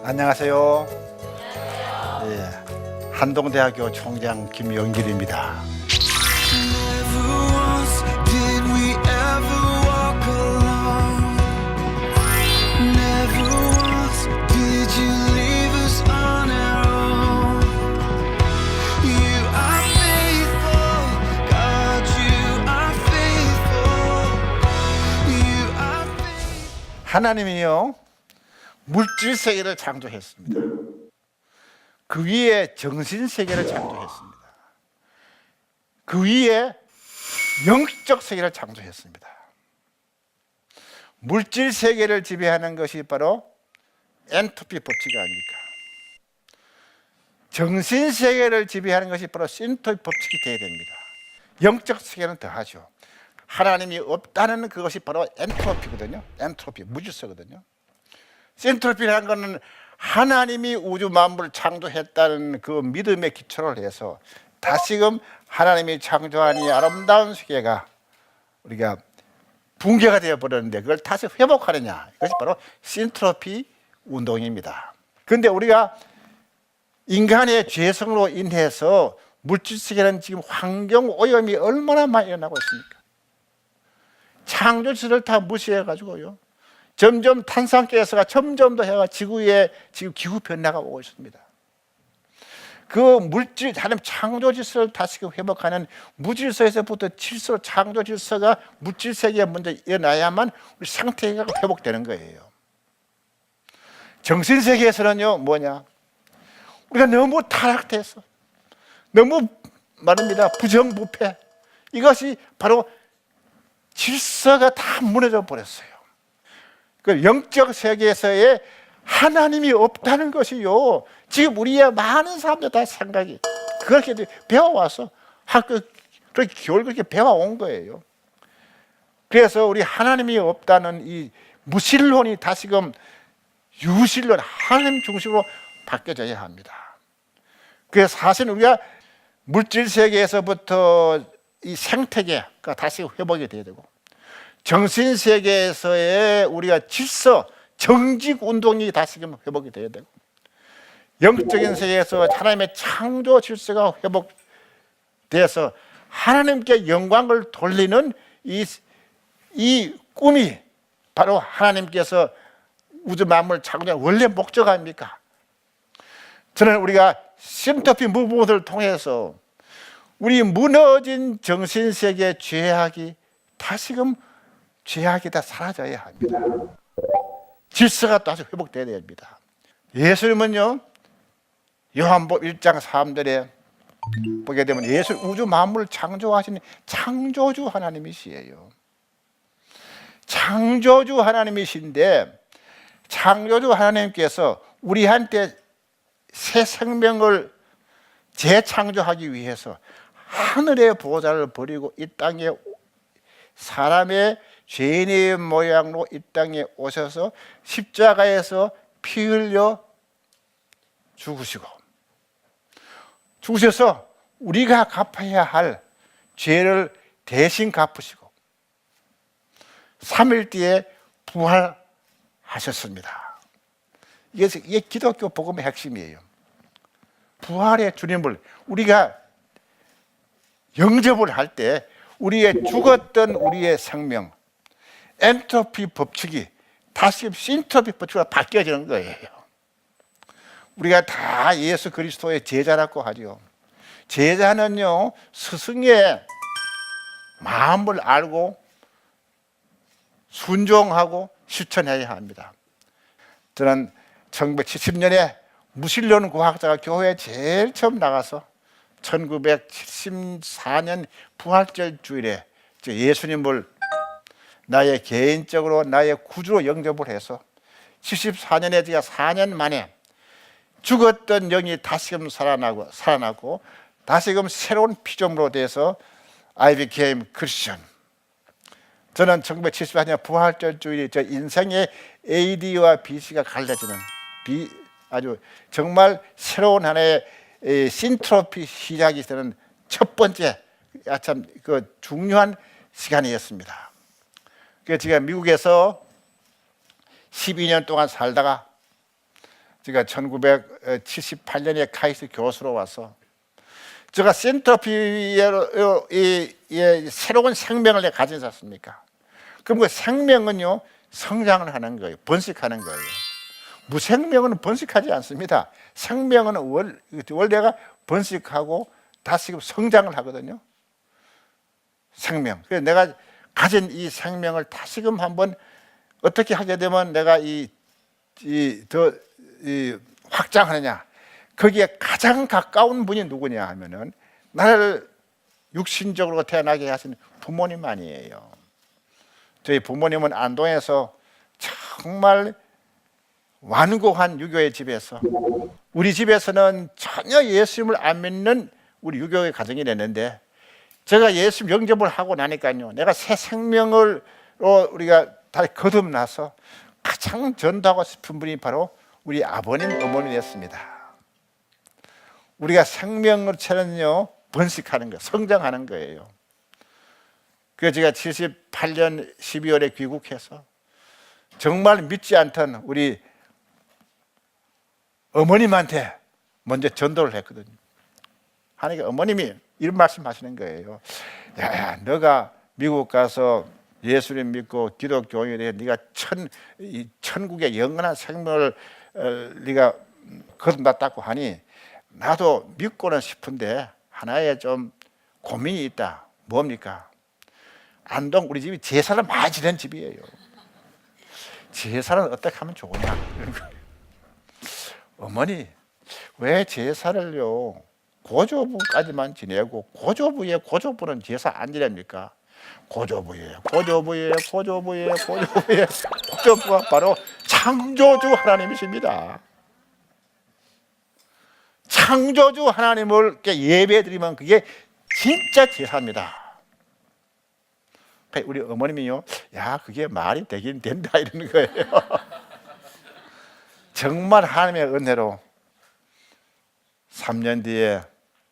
안녕하세요. 예, 한동대학교 총장 김영길입니다. Never once did we ever walk alone. Never once did you leave us on our own. You are faithful, God, you are faithful. You are faithful. 하나님이요, 물질 세계를 창조했습니다. 그 위에 정신 세계를 창조했습니다. 그 위에 영적 세계를 창조했습니다. 물질 세계를 지배하는 것이 바로 엔트로피 법칙이 아닙니까? 정신 세계를 지배하는 것이 바로 신토피 법칙이 되어야 됩니다. 영적 세계는 더하죠. 하나님이 없다는 그것이 바로 엔트로피거든요. 엔트로피, 무질서거든요. 신트로피라는 것은 하나님이 우주 만물을 창조했다는 그 믿음에 기초를 해서 다시금 하나님이 창조한 이 아름다운 세계가 우리가 붕괴가 되어버렸는데 그걸 다시 회복하느냐, 이것이 바로 신트로피 운동입니다. 그런데 우리가 인간의 죄성으로 인해서 물질 세계는 지금 환경 오염이 얼마나 많이 일어나고 있습니까? 창조주를 다 무시해가지고요, 점점 탄산가스가 점점 더 해가 지구에 지금 기후 변화가 오고 있습니다. 그 물질, 하나님 창조 질서를 다시금 회복하는 무질서에서부터 질서, 창조 질서가 물질 세계에 먼저 일어나야만 우리 상태가 회복되는 거예요. 정신 세계에서는요, 뭐냐? 우리가 너무 타락돼서, 너무 말입니다, 부정부패, 이것이 바로 질서가 다 무너져 버렸어요. 그 영적 세계에서의 하나님이 없다는 것이요, 지금 우리의 많은 사람들 다 생각이 그렇게 배워와서 학교 그렇게 교육을 그렇게 배워온 거예요. 그래서 우리 하나님이 없다는 이 무신론이 다시금 유신론, 하나님 중심으로 바뀌어져야 합니다. 그래서 사실 우리가 물질 세계에서부터 이 생태계가 다시 회복이 돼야 되고, 정신 세계에서의 우리가 질서, 정직 운동이 다시금 회복이 돼야 되고, 영적인 세계에서 하나님의 창조 질서가 회복돼서 하나님께 영광을 돌리는 이 꿈이 바로 하나님께서 우주 만물을 창조한 원래 목적 아닙니까? 저는 우리가 신토피 무브먼트를 통해서 우리 무너진 정신 세계의 죄악이 다시금 죄악이 다 사라져야 합니다. 질서가 다시 회복돼야 됩니다. 예수님은요, 요한복음 1장 3절에 보게 되면 예수 우주 만물을 창조하신 창조주 하나님이시에요. 창조주 하나님이신데, 창조주 하나님께서 우리한테 새 생명을 재창조하기 위해서 하늘의 보좌를 버리고 이 땅에 사람의 죄인의 모양으로 이 땅에 오셔서 십자가에서 피 흘려 죽으셔서 우리가 갚아야 할 죄를 대신 갚으시고 3일 뒤에 부활하셨습니다. 이게 기독교 복음의 핵심이에요. 부활의 주님을 우리가 영접을 할 때 우리의 죽었던 우리의 생명, 엔트로피 법칙이 다시 신트로피 법칙으로 바뀌어지는 거예요. 우리가 다 예수 그리스도의 제자라고 하죠. 제자는요, 스승의 마음을 알고 순종하고 실천해야 합니다. 저는 1970년에 무신론 과학자가 교회에 제일 처음 나가서 1974년 부활절 주일에 예수님을 나의 개인적으로 나의 구주로 영접을 해서 74년에 제가 4년 만에 죽었던 영이 다시금 살아나고 다시금 새로운 피조물로 돼서 I became Christian. 저는 1974년 부활절 주일이 저 인생의 AD와 BC가 갈라지는 아주 정말 새로운 하나의 신트로피 시작이 되는 첫 번째 참 그 중요한 시간이었습니다. 그래서 제가 미국에서 12년 동안 살다가 제가 1978년에 카이스트 교수로 와서 제가 센터피로 이 새로운 생명을 내가 가지지 않습니까? 그럼 그 생명은요 성장을 하는 거예요. 번식하는 거예요. 무생명은 번식하지 않습니다. 생명은 원래가 번식하고 다시금 성장을 하거든요. 생명. 그래서 내가 가진 이 생명을 다시금 한번 어떻게 하게 되면 내가 더 확장하느냐. 거기에 가장 가까운 분이 누구냐 하면은 나를 육신적으로 태어나게 하신 부모님 아니에요. 저희 부모님은 안동에서 정말 완고한 유교의 집에서 우리 집에서는 전혀 예수님을 안 믿는 우리 유교의 가정이 됐는데 제가 예수 영접을 하고 나니까요 내가 새 생명을 우리가 다 거듭나서 가장 전도하고 싶은 분이 바로 우리 아버님 어머니였습니다. 우리가 생명을 채는요 번식하는 거, 성장하는 거예요. 그래서 제가 78년 12월에 귀국해서 정말 믿지 않던 우리 어머님한테 먼저 전도를 했거든요. 하니까 어머님이 이런 말씀하시는 거예요. 야, 너가 미국 가서 예수님 믿고 기독교인이 돼, 네가 천국의 영원한 생명을 네가 거듭났다고 하니 나도 믿고는 싶은데 하나의 좀 고민이 있다. 뭡니까? 안동 우리 집이 제사를 많이 지낸 집이에요. 제사를 어떻게 하면 좋으냐 이런 거예요. 어머니 왜 제사를요 고조부까지만 지내고 고조부에 고조부는 제사 안 지냅니까? 고조부에 고조부가 바로 창조주 하나님이십니다. 창조주 하나님을 예배 드리면 그게 진짜 제사입니다. 우리 어머님이요, 야 그게 말이 되긴 된다 이러는 거예요. 정말 하나님의 은혜로 3년 뒤에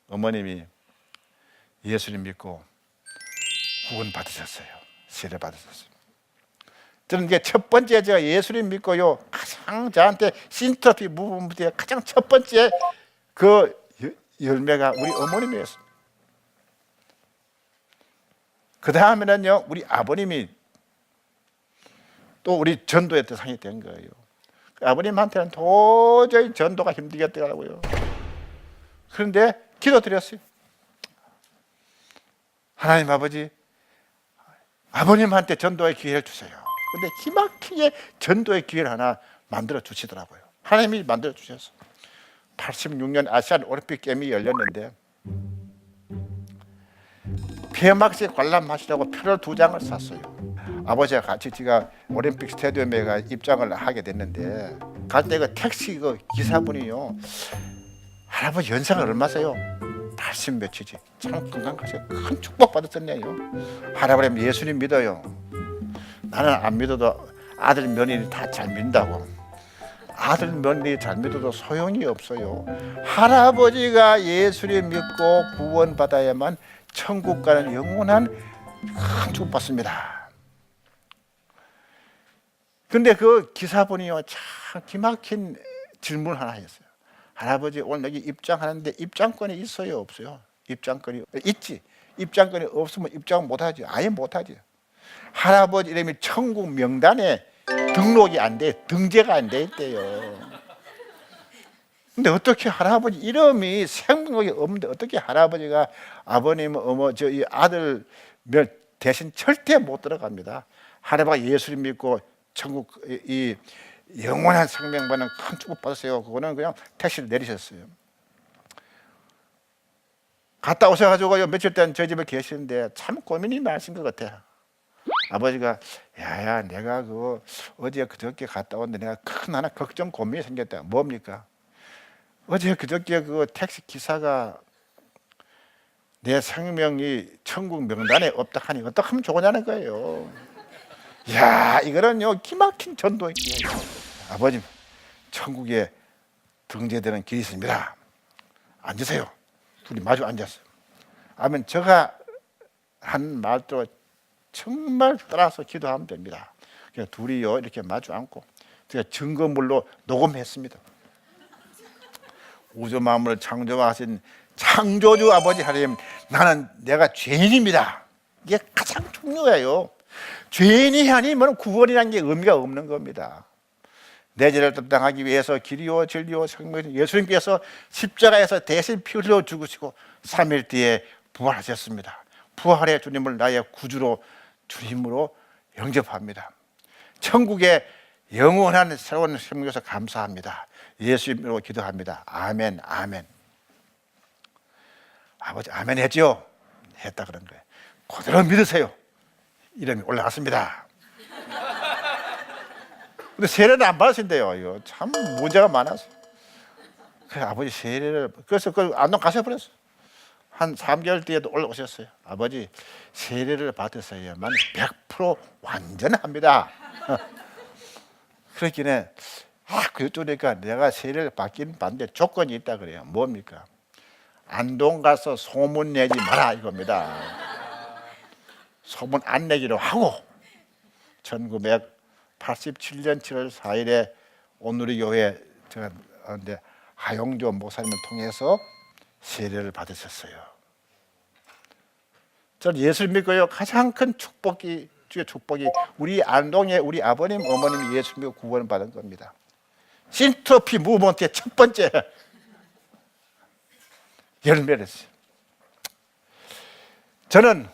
어머님이 예수님 믿고 구원 받으셨어요. 세례 받으셨어요. 저는 이게 첫 번째 제가 예수님 믿고요 가장 저한테 신터피 무브먼트의 가장 첫 번째 그 열매가 우리 어머님이었습니다. 그 다음에는요 우리 아버님이 또 우리 전도의 대상이 된 거예요. 아버님한테는 도저히 전도가 힘들겠더라고요. 그런데 기도드렸어요. 하나님 아버지, 아버님한테 전도의 기회를 주세요. 근데 기막히게 전도의 기회를 하나 만들어 주시더라고요. 하나님이 만들어 주셨어요. 86년 아시안 올림픽 게임이 열렸는데 폐막식 관람하시라고 표를 2장을 샀어요. 아버지와 같이 제가 올림픽 스타디움에 입장을 하게 됐는데 갈 때 그 택시 그 기사분이요, 할아버지 연세가 얼마세요? 80 몇이지. 참 건강하세요. 큰 축복 받았었네요. 할아버지 예수님 믿어요. 나는 안 믿어도 아들 며느리 다 잘 믿는다고. 아들 며느리 잘 믿어도 소용이 없어요. 할아버지가 예수님 믿고 구원받아야만 천국 가는 영원한 큰 축복 받습니다. 근데 그 기사분이요 참 기막힌 질문을 하나 했어요. 할아버지 오늘 여기 입장하는데 입장권이 있어요 없어요? 입장권이 있지. 입장권이 없으면 입장 못하지. 아예 못하지. 할아버지 이름이 천국 명단에 등록이 안 돼, 등재가 안 돼 있대요. 근데 어떻게 할아버지 이름이 생명력이 없는데 어떻게 할아버지가 아버님 이 아들 대신 절대 못 들어갑니다. 할아버지가 예수를 믿고 천국 이 영원한 생명 받는 큰 축복 받으세요. 그거는 그냥 택시를 내리셨어요. 갔다 오셔가지고 며칠 동안 저희 집에 계시는데 참 고민이 많으신 것 같아요. 아버지가 야야 내가 그 어제 그저께 갔다 왔는데 내가 큰 하나 걱정 고민이 생겼다. 뭡니까? 어제 그저께 그 택시 기사가 내 생명이 천국 명단에 없다 하니 어떡하면 좋으냐는 거예요. 야 이거는요 기막힌 전도예요. 아버님 천국에 등재되는 길이 있습니다. 앉으세요. 둘이 마주 앉았어요. 아멘. 제가 한 말대로 정말 따라서 기도하면 됩니다. 그냥 둘이요 이렇게 마주 앉고 제가 증거물로 녹음했습니다. 우주 만물을 창조하신 창조주 아버지 하나님, 나는 내가 죄인입니다. 이게 가장 중요해요. 죄인이 아니면 구원이라는 게 의미가 없는 겁니다. 내 죄를 담당하기 위해서 길이요 진리요 생명이신 예수님께서 십자가에서 대신 피 흘려 죽으시고 3일 뒤에 부활하셨습니다. 부활의 주님을 나의 구주로 주님으로 영접합니다. 천국의 영원한 새로운 생명에서 감사합니다. 예수님으로 기도합니다. 아멘, 아멘. 아버지 아멘 했죠? 했다 그런 거예요. 그대로 믿으세요. 이름이 올라갔습니다. 근데 세례는 안 받으신대요. 이거 참 문제가 많아서. 그래서 아버지 세례를, 그래서 그 안동 가셔버렸어. 한 3개월 뒤에도 올라오셨어요. 아버지 세례를 받으셔야만 100% 완전합니다. 그렇기는 그러니까 내가 세례를 받긴 받는데 조건이 있다 그래요. 뭡니까? 안동 가서 소문 내지 마라 이겁니다. 소문 안 내기로 하고 1987년 7월 4일에 오누리 교회 제가 하용조 목사님을 통해서 세례를 받으셨어요. 저는 예수를 믿고요. 가장 큰 축복이 주의 축복이 우리 안동에 우리 아버님 어머님이 예수 믿고 구원을 받은 겁니다. 신트로피 무브먼트의 첫 번째 열매였어요. 저는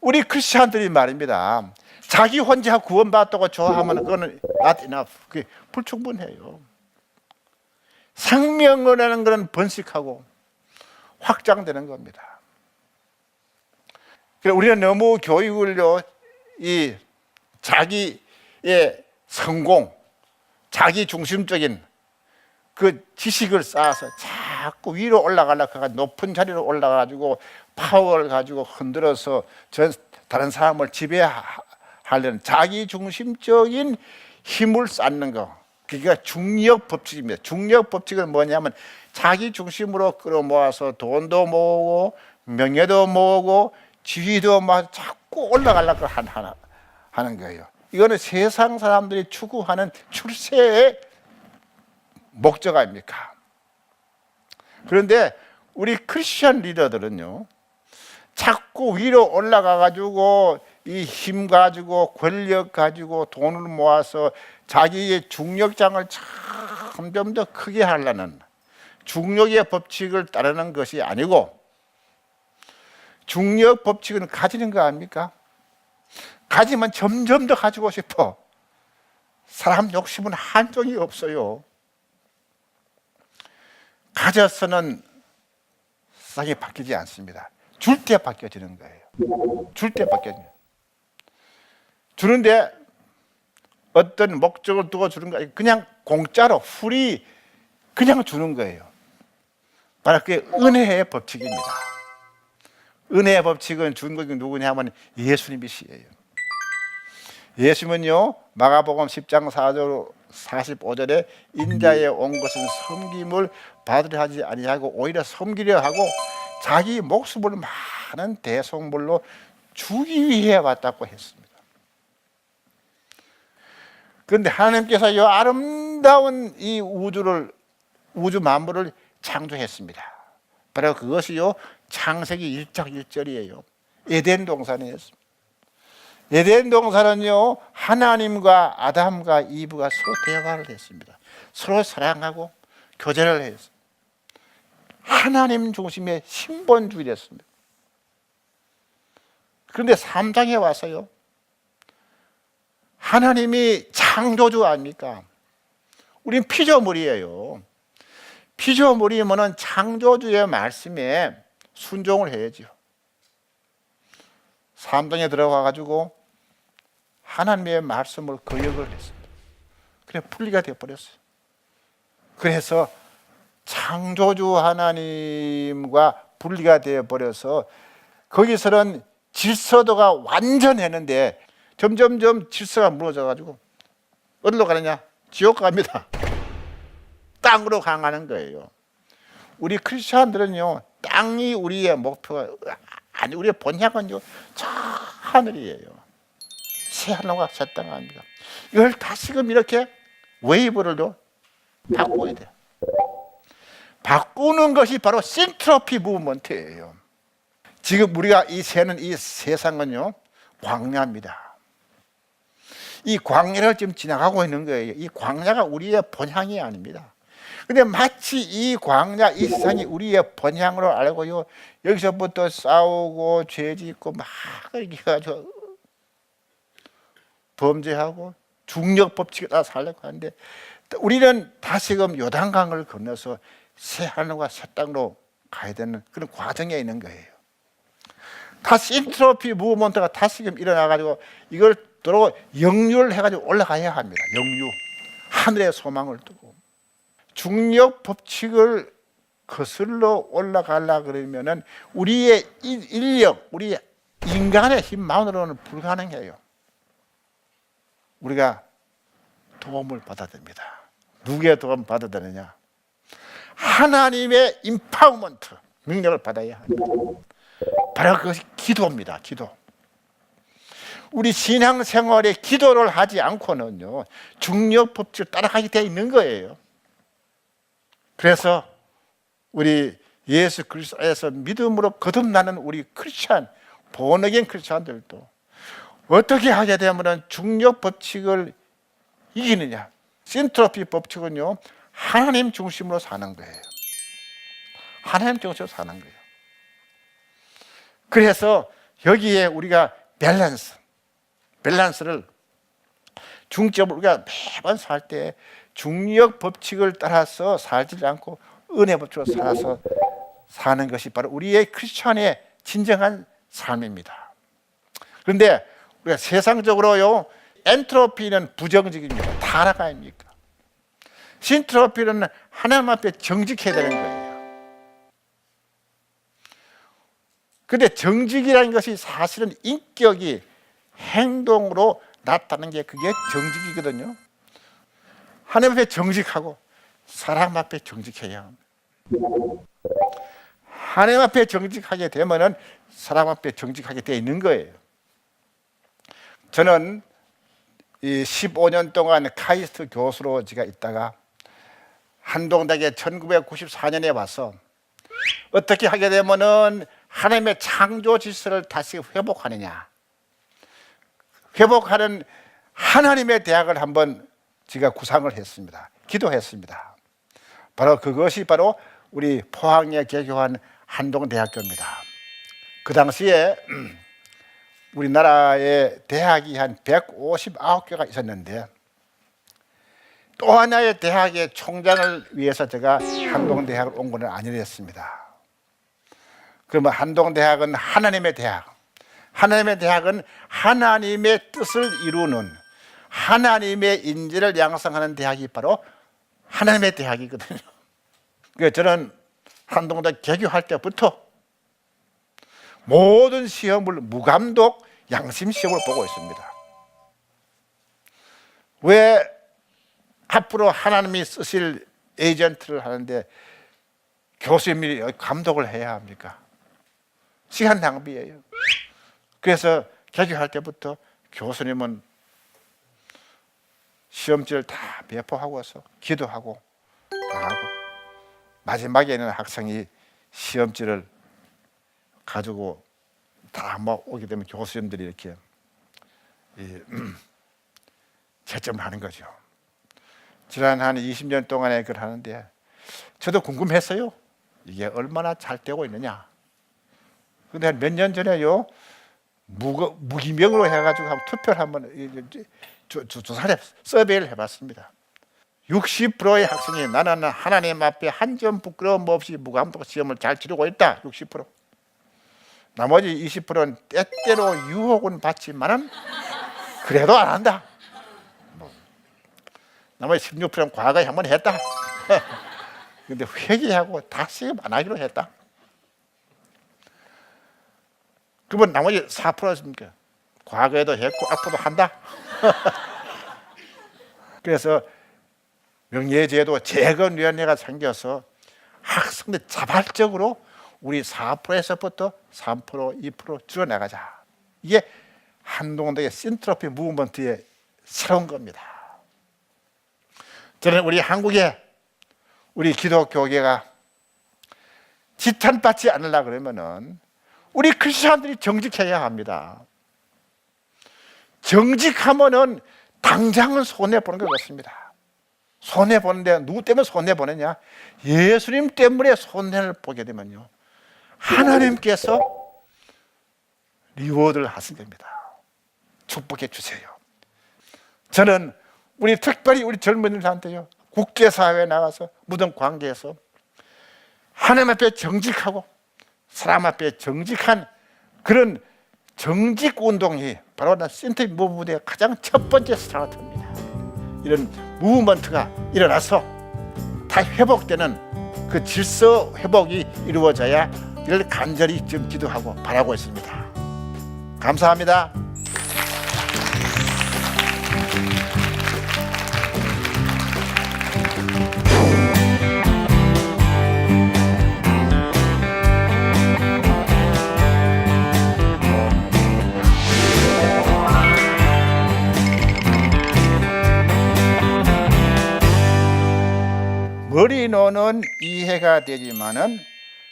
우리 크리스찬들이 말입니다. 자기 혼자 구원받았다고 좋아하면 그거는 not enough. 그게 불충분해요. 생명이라는 것은 번식하고 확장되는 겁니다. 그래서 우리는 너무 교육을요, 이 자기의 성공, 자기 중심적인 그 지식을 쌓아서 자꾸 위로 올라가려고 하고 높은 자리로 올라가지고 파워를 가지고 흔들어서 다른 사람을 지배하려는 자기 중심적인 힘을 쌓는 거, 그게 중력 법칙입니다. 중력 법칙은 뭐냐면 자기 중심으로 끌어모아서 돈도 모으고 명예도 모으고 지위도 막 자꾸 올라가려고 하는 거예요. 이거는 세상 사람들이 추구하는 출세의 목적 아닙니까? 그런데 우리 크리스천 리더들은요, 자꾸 위로 올라가 가지고 이 힘 가지고 권력 가지고 돈을 모아서 자기의 중력장을 점점 더 크게 하려는 중력의 법칙을 따르는 것이 아니고, 중력 법칙은 가지는 거 아닙니까? 가지면 점점 더 가지고 싶어. 사람 욕심은 한정이 없어요. 가져서는 싹이 바뀌지 않습니다. 줄 때 바뀌어지는 거예요. 줄 때 바뀌어지는. 주는데 어떤 목적을 두고 주는 거 아니고 그냥 공짜로 풀이 그냥 주는 거예요. 바로 그게 은혜의 법칙입니다. 은혜의 법칙은 준 것이 누구냐 하면 예수님이시에요. 예수님은요, 마가복음 10장 4절 45절에 인자에 온 것은 섬김을 받으려 하지 아니하고 오히려 섬기려 하고 자기 목숨을 많은 대속물로 주기 위해 왔다고 했습니다. 그런데 하나님께서 이 아름다운 이 우주 만물을 창조했습니다. 바로 그것이요, 창세기 1장 1절이에요. 에덴 동산이었습니다. 에덴 동산은요, 하나님과 아담과 이브가 서로 대화를 했습니다. 서로 사랑하고 교제를 했습니다. 하나님 중심의 신본주의였습니다. 그런데 3장에 와서요, 하나님이 창조주 아닙니까? 우린 피조물이에요. 피조물이면은 창조주의 말씀에 순종을 해야죠. 3장에 들어가 가지고 하나님의 말씀을 거역을 했습니다. 그래 분리가 되어 버렸어요. 그래서 창조주 하나님과 분리가 되어 버려서 거기서는 질서도가 완전했는데 점점점 질서가 무너져 가지고 어디로 가느냐? 지옥 갑니다. 땅으로 강하는 거예요. 우리 크리스천들은요, 땅이 우리의 목표가 아니, 우리의 본향은요, 저 하늘이에요. 새 하늘과 새 땅 아닙니까? 이걸 다시금 이렇게 웨이브를요 바꿔야 돼요. 바꾸는 것이 바로 신트로피 무브먼트예요. 지금 우리가 이 세는 이 세상은요 광야입니다. 이 광야를 지금 지나가고 있는 거예요. 이 광야가 우리의 본향이 아닙니다. 근데 마치 이 광야, 이 세상이 우리의 본향으로 알고요, 여기서부터 싸우고 죄짓고 막 이렇게 해가지고 범죄하고 중력 법칙에 따라 살려고 하는데, 우리는 다시금 요단강을 건너서 새 하늘과 새 땅으로 가야 되는 그런 과정에 있는 거예요. 다시 인트로피 무브먼트가 다시금 일어나가지고 이걸 도로 역류를 해가지고 올라가야 합니다. 역류, 하늘의 소망을 두고 중력 법칙을 거슬러 올라가려 그러면은 우리의 인력, 우리 인간의 힘만으로는 불가능해요. 우리가 도움을 받아야 됩니다. 누구의 도움을 받아야 되느냐? 하나님의 임파워먼트, 능력을 받아야 합니다. 바로 그것이 기도입니다. 기도. 우리 신앙생활에 기도를 하지 않고는요 중력 법칙을 따라가게 되어 있는 거예요. 그래서 우리 예수 그리스도에서 믿음으로 거듭나는 우리 크리스찬, 본어게인 크리스찬들도 어떻게 하게 되면 중력 법칙을 이기느냐? 신트로피 법칙은요 하나님 중심으로 사는 거예요. 하나님 중심으로 사는 거예요. 그래서 여기에 우리가 밸런스를 중점을 우리가 매번 살 때 중력 법칙을 따라서 살지 않고 은혜 법칙으로 살아서 사는 것이 바로 우리의 크리스천의 진정한 삶입니다. 그런데 우리가 세상적으로요 엔트로피는 부정적입니다. 타락아닙니까? 신트로피는 하나님 앞에 정직해야 되는 거예요. 그런데 정직이라는 것이 사실은 인격이 행동으로 나타나는 게 그게 정직이거든요. 하나님 앞에 정직하고 사람 앞에 정직해야 합니다. 하나님 앞에 정직하게 되면은 사람 앞에 정직하게 되어 있는 거예요. 저는 이 15년 동안 카이스트 교수로 제가 있다가 한동대에 1994년에 와서 어떻게 하게 되면은 하나님의 창조 질서를 다시 회복하느냐, 회복하는 하나님의 대학을 한번 제가 구상을 했습니다. 기도했습니다. 바로 그것이 바로 우리 포항에 개교한 한동대학교입니다. 그 당시에 우리나라에 대학이 한 159개가 있었는데 또 하나의 대학의 총장을 위해서 제가 한동대학을 온 것은 아니었습니다. 그러면 한동대학은 하나님의 대학, 하나님의 대학은 하나님의 뜻을 이루는, 하나님의 인재를 양성하는 대학이 바로 하나님의 대학이거든요. 그래서 저는 한동대 개교할 때부터 모든 시험을 무감독 양심 시험을 보고 있습니다. 왜 앞으로 하나님이 쓰실 에이전트를 하는데 교수님이 감독을 해야 합니까? 시간 낭비예요. 그래서 개교할 때부터 교수님은 시험지를 다 배포하고서 기도하고 다 하고 마지막에는 학생이 시험지를 가지고 다 뭐 오게 되면 교수님들이 이렇게 채점을 하는 거죠. 지난 한 20년 동안에 그걸 하는데 저도 궁금했어요. 이게 얼마나 잘 되고 있느냐. 근데 몇 년 전에요 무기명으로 해가지고 한번 투표를 한번 조사를 서베이를 해봤습니다. 60%의 학생이 나는 하나님 앞에 한 점 부끄러움 없이 무감독 시험을 잘 치르고 있다. 60%. 나머지 20%는 때때로 유혹은 받지만은 그래도 안 한다. 나머지 16%는 과거에 한번 했다. 근데 회개하고 다시 안 하기로 했다. 그러면 나머지 4%였습니까? 과거에도 했고 앞으로도 한다. 그래서 명예제도 재건위원회가 생겨서 학생들 자발적으로 우리 4%에서부터 3%, 2% 줄여나가자. 이게 한동대의 신트로피 무브먼트의 새로운 겁니다. 저는 우리 한국의 우리 기독교계가 지탄받지 않으려 그러면은 우리 크리스천들이 정직해야 합니다. 정직하면은 당장은 손해 보는 것 같습니다. 손해 보는데 누구 때문에 손해 보느냐? 예수님 때문에 손해를 보게 되면요, 하나님께서 리워드를 하신 겁니다. 축복해 주세요. 저는 우리 특별히 우리 젊은이들한테요, 국제사회에 나가서 모든 관계에서 하나님 앞에 정직하고 사람 앞에 정직한 그런 정직 운동이 바로 센터 무브먼트의 가장 첫 번째 스타트입니다. 이런 무브먼트가 일어나서 다 회복되는 그 질서 회복이 이루어져야 이를 간절히 지금 기도하고 바라고 있습니다. 감사합니다. 머리로는 이해가 되지만은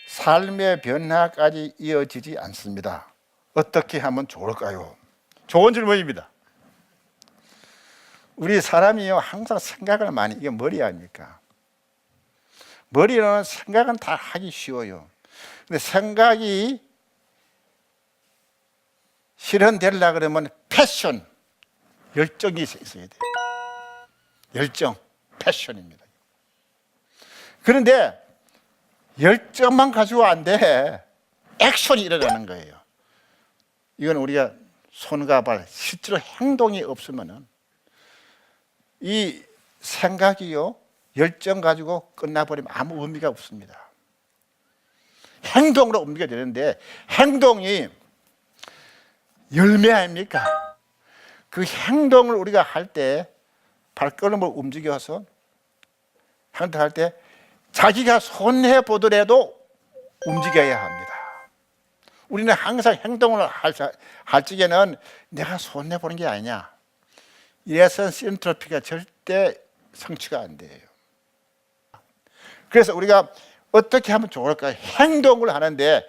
삶의 변화까지 이어지지 않습니다. 어떻게 하면 좋을까요? 좋은 질문입니다. 우리 사람이요, 항상 생각을 많이, 이게 머리 아닙니까? 머리로는 생각은 다 하기 쉬워요. 근데 생각이 실현되려고 그러면 패션, 열정이 있어야 돼요. 열정, 패션입니다. 그런데 열정만 가지고 안 돼. 액션이 일어나는 거예요. 이건 우리가 손과 발, 실제로 행동이 없으면은 이 생각이요, 열정 가지고 끝나버리면 아무 의미가 없습니다. 행동으로 옮겨야 되는데 행동이 열매 아닙니까? 그 행동을 우리가 할 때 발걸음을 움직여서 행동할 때 자기가 손해 보더라도 움직여야 합니다. 우리는 항상 행동을 할 적에는 내가 손해 보는 게 아니냐, 이래서 신트로피가 절대 성취가 안 돼요. 그래서 우리가 어떻게 하면 좋을까요? 행동을 하는데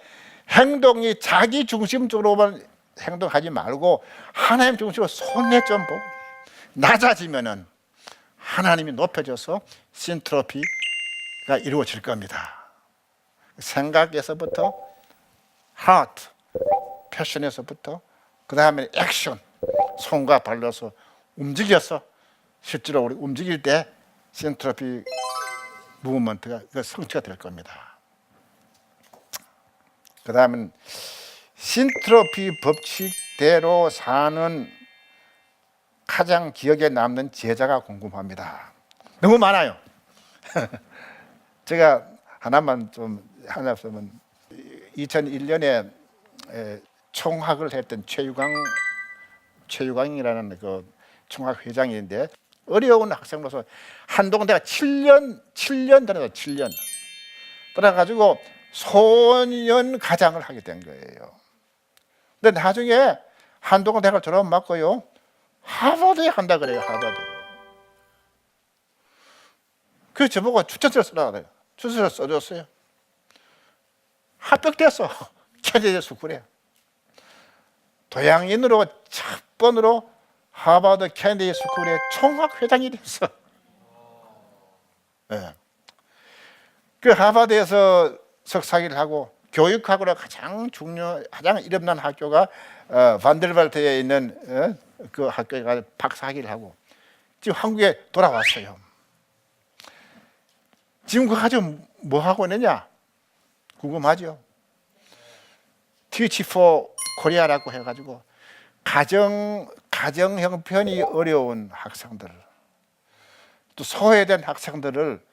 행동이 자기 중심적으로만 행동하지 말고 하나님 중심으로 손에 좀 보고 낮아지면은 하나님이 높여져서 신트로피가 이루어질 겁니다. 생각에서부터 하트, 패션에서부터 그 다음에 액션, 손과 발로서 움직여서 실제로 우리 움직일 때 신트로피 무브먼트가 성취가 될 겁니다. 그 다음은 신트로피 법칙대로 사는 가장 기억에 남는 제자가 궁금합니다. 너무 많아요. 제가 하나만 좀 하나 쓰면 2001년에 총학을 했던 최유광이라는 그 총학 회장인데 어려운 학생으로서 한동안 내가 7년 다녔어요. 7년 따라가지고 소년 가장을 하게 된 거예요. 근데 나중에 한동안 대학을 졸업 맞고요, 하버드에 간다 그래요. 하버드. 그래서 저보고 추천서를 쓰라고 그래요. 추천서를 써줬어요. 합격됐어. 캐네디 스쿨에. 도양인으로 첫 번으로 하버드 캐네디 스쿨의 총학회장이 됐어. 네. 그 하버드에서 석사기를 하고 교육학으로 가장 이름난 학교가 반델발트에 있는 그 학교에 가서 박사학위를 하고 지금 한국에 돌아왔어요. 지금 그거 가지고 뭐 하고 있느냐 궁금하죠? Teach for Korea라고 해가지고 가정 형편이 어려운 학생들, 또 소외된 학생들을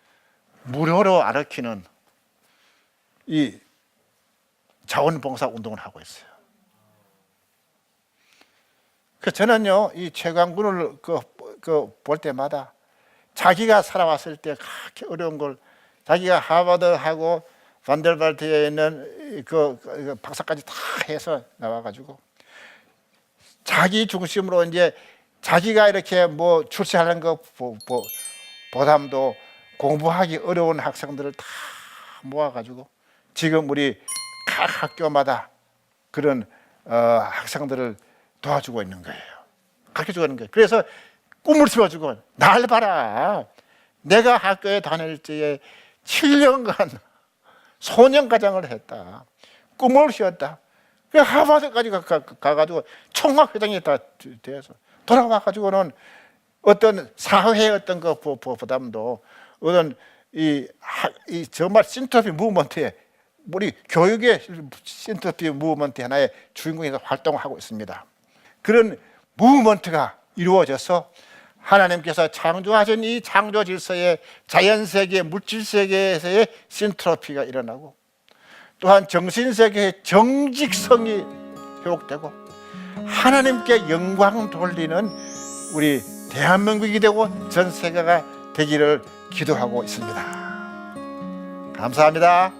무료로 가르치는 이 자원봉사 운동을 하고 있어요. 그 저는요, 이 최강군을 볼 때마다 자기가 살아왔을 때 그렇게 어려운 걸 자기가 하버드하고 반델발트에 있는 그 박사까지 다 해서 나와가지고 자기 중심으로 이제 자기가 이렇게 뭐 출세하는 거 보담도 공부하기 어려운 학생들을 다 모아가지고 지금 우리 각 학교마다 그런 학생들을 도와주고 있는 거예요. 가르쳐주고 있는 거예요. 그래서 꿈을 세워주고, 날 봐라. 내가 학교에 다닐 때에 7년간 소년과정을 했다. 꿈을 키웠다. 하버드까지 가가지고 총학회장이 다 돼서 돌아와가지고는 어떤 사회의 어떤 그 부담도 어떤 이 정말 신터피 무브먼트에 우리 교육의 신터피 무브먼트 하나의 주인공에서 활동하고 있습니다. 그런 무브먼트가 이루어져서 하나님께서 창조하신 이 창조 질서의 자연 세계, 물질 세계에서의 신트로피가 일어나고 또한 정신 세계의 정직성이 회복되고 하나님께 영광 돌리는 우리 대한민국이 되고 전 세계가 되기를 기도하고 있습니다. 감사합니다.